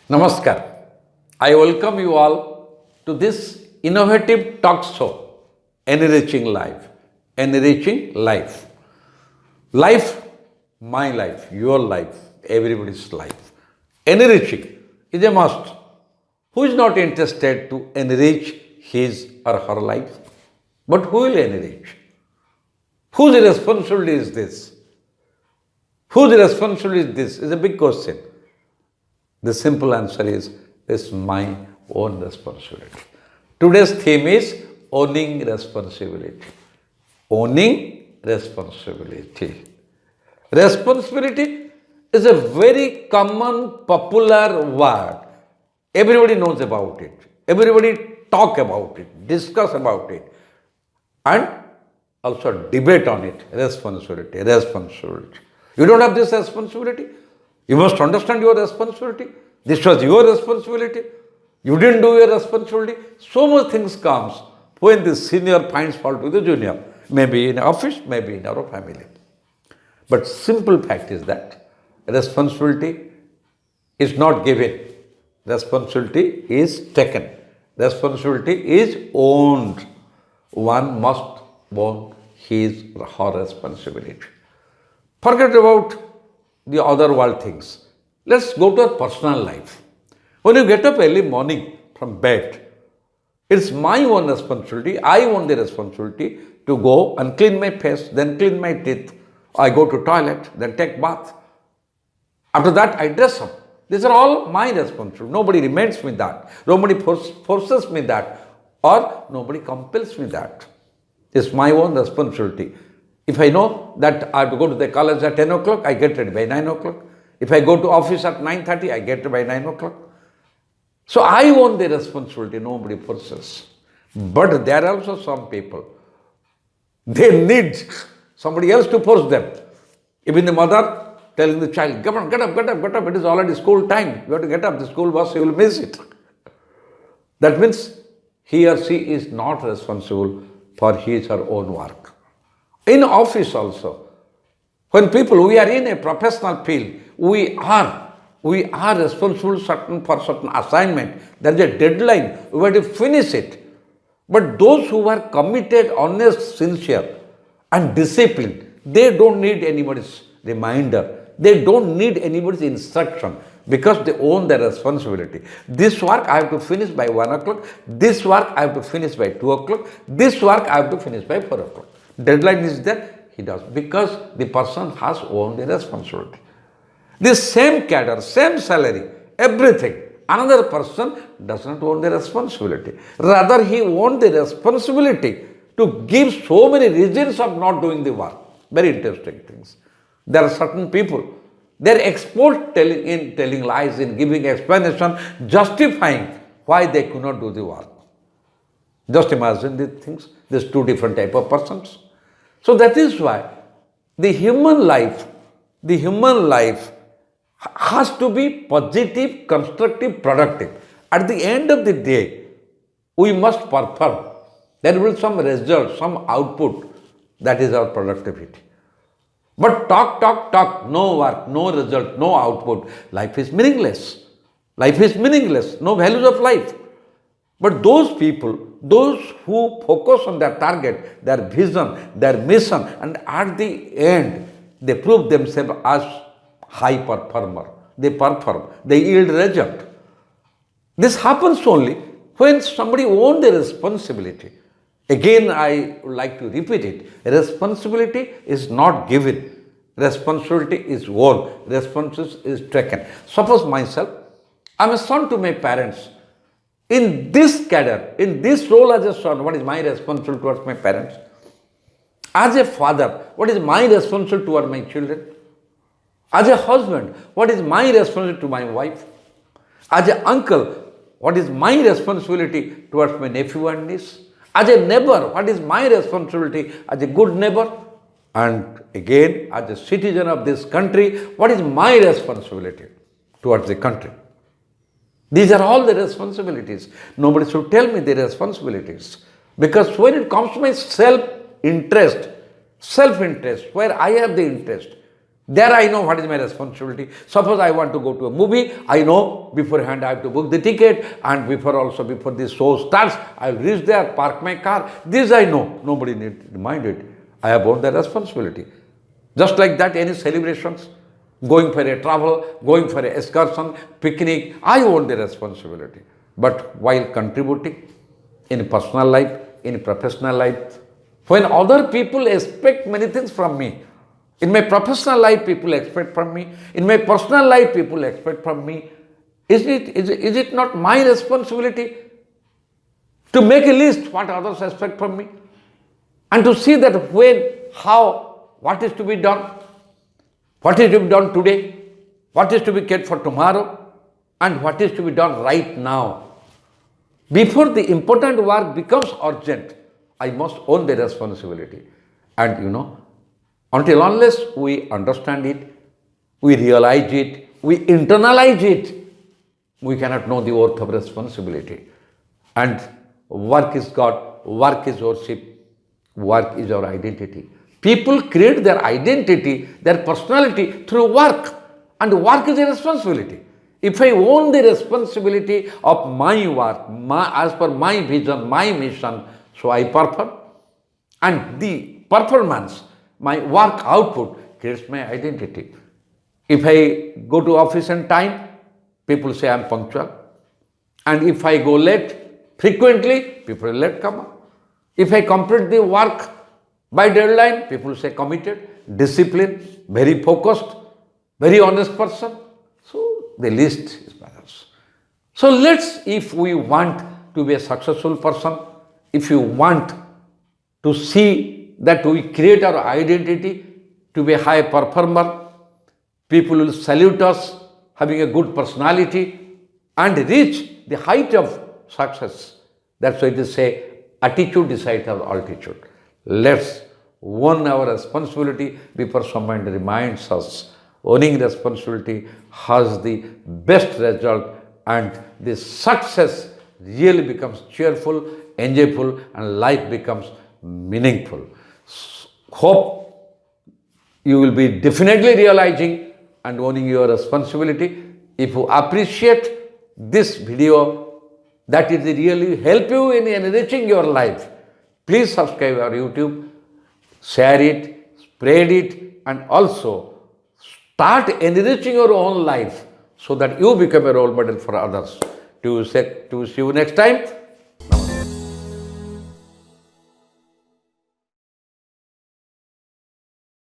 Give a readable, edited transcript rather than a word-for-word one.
Namaskar. I welcome you all to this innovative talk show, Enriching Life. Enriching Life. Life, my life, your life, everybody's life. Enriching is a must. Who is not interested to enrich his or her life? But who will enrich? Whose responsibility is this? Whose responsibility is this? Is a big question. The simple answer is, it's my own responsibility. Today's theme is owning responsibility. Owning responsibility. Responsibility is a very common, popular word. Everybody knows about it. Everybody talk about it, discuss about it, and also debate on it. Responsibility, responsibility. You don't have this responsibility? You must understand your responsibility. This was your responsibility. You didn't do your responsibility. So much things comes when the senior finds fault with the junior. Maybe in office, maybe in our family. But simple fact is that responsibility is not given. Responsibility is taken. Responsibility is owned. One must own his or her responsibility. Forget about the other world things. Let's go to our personal life. When you get up early morning from bed, it's my own responsibility. I own the responsibility to go and clean my face, then clean my teeth. I go to toilet, then take bath. After that, I dress up. These are all my responsibility. Nobody reminds me that. Nobody forces me that. Or nobody compels me that. It's my own responsibility. If I know that I have to go to the college at 10 o'clock, I get ready by 9 o'clock. If I go to office at 9:30, I get ready by 9 o'clock. So I own the responsibility, nobody forces. But there are also some people, they need somebody else to force them. Even the mother telling the child, get up, get up, get up, get up, it is already school time. You have to get up, the school bus, you will miss it. That means he or she is not responsible for his or her own work. In office also, when we are in a professional field, we are responsible for certain assignment. There is a deadline, we have to finish it. But those who are committed, honest, sincere and disciplined, they don't need anybody's reminder. They don't need anybody's instruction because they own their responsibility. This work I have to finish by 1 o'clock. This work I have to finish by 2 o'clock. This work I have to finish by 4 o'clock. Deadline is there, he does, because the person has owned the responsibility. The same cadre, same salary, everything. Another person does not own the responsibility. Rather, he owns the responsibility to give so many reasons of not doing the work. Very interesting things. There are certain people, they are expert in telling lies, in giving explanation, justifying why they could not do the work. Just imagine these things, these two different type of persons. So that is why the human life has to be positive, constructive, productive. At the end of the day, we must perform. There will be some result, some output. That is our productivity. But talk, no work, no result, no output. Life is meaningless. Life is meaningless. No values of life. But those people, those who focus on their target, their vision, their mission, and at the end, they prove themselves as high performer. They perform, they yield result. This happens only when somebody owns the responsibility. Again, I would like to repeat it. Responsibility is not given. Responsibility is owned. Responsibility is taken. Suppose myself, I am a son to my parents. In this cadre, in this role as a son, what is my responsibility towards my parents? As a father, what is my responsibility towards my children? As a husband, what is my responsibility to my wife? As an uncle, what is my responsibility towards my nephew and niece? As a neighbor, what is my responsibility as a good neighbor? And again, as a citizen of this country, what is my responsibility towards the country? These are all the responsibilities. Nobody should tell me the responsibilities. Because when it comes to my self-interest, where I have the interest, There I know what is my responsibility. Suppose I want to go to a movie, I know beforehand I have to book the ticket, and before the show starts, I will reach there, park my car. This I know. Nobody need to remind it. I have borne the responsibility. Just like that, any celebrations, going for a travel, going for an excursion, picnic, I own the responsibility. But while contributing in personal life, in professional life, when other people expect many things from me, in my professional life people expect from me, in my personal life people expect from me, is it not my responsibility to make a list what others expect from me and to see that when, how, what is to be done, what is to be done today, what is to be kept for tomorrow, and what is to be done right now. Before the important work becomes urgent, I must own the responsibility. And until unless we understand it, we realize it, we internalize it, we cannot know the worth of responsibility. And work is God, work is worship, work is our identity. People create their identity, their personality through work, and work is a responsibility. If I own the responsibility of my work, as per my vision, my mission, so I perform, and the performance, my work output creates my identity. If I go to office on time, people say I am punctual, and if I go late frequently, people will let come up. If I complete the work by deadline, people say committed, disciplined, very focused, very honest person. So the list is balanced. So if we want to be a successful person, if you want to see that we create our identity to be a high performer, people will salute us having a good personality and reach the height of success. That's why they say attitude decides our altitude. Let's own our responsibility before someone reminds us. Owning responsibility has the best result, and the success really becomes cheerful, enjoyable, and life becomes meaningful. Hope you will be definitely realizing and owning your responsibility. If you appreciate this video, that is really help you in enriching your life, please subscribe our YouTube, share it, spread it, and also start enriching your own life so that you become a role model for others. To see you next time.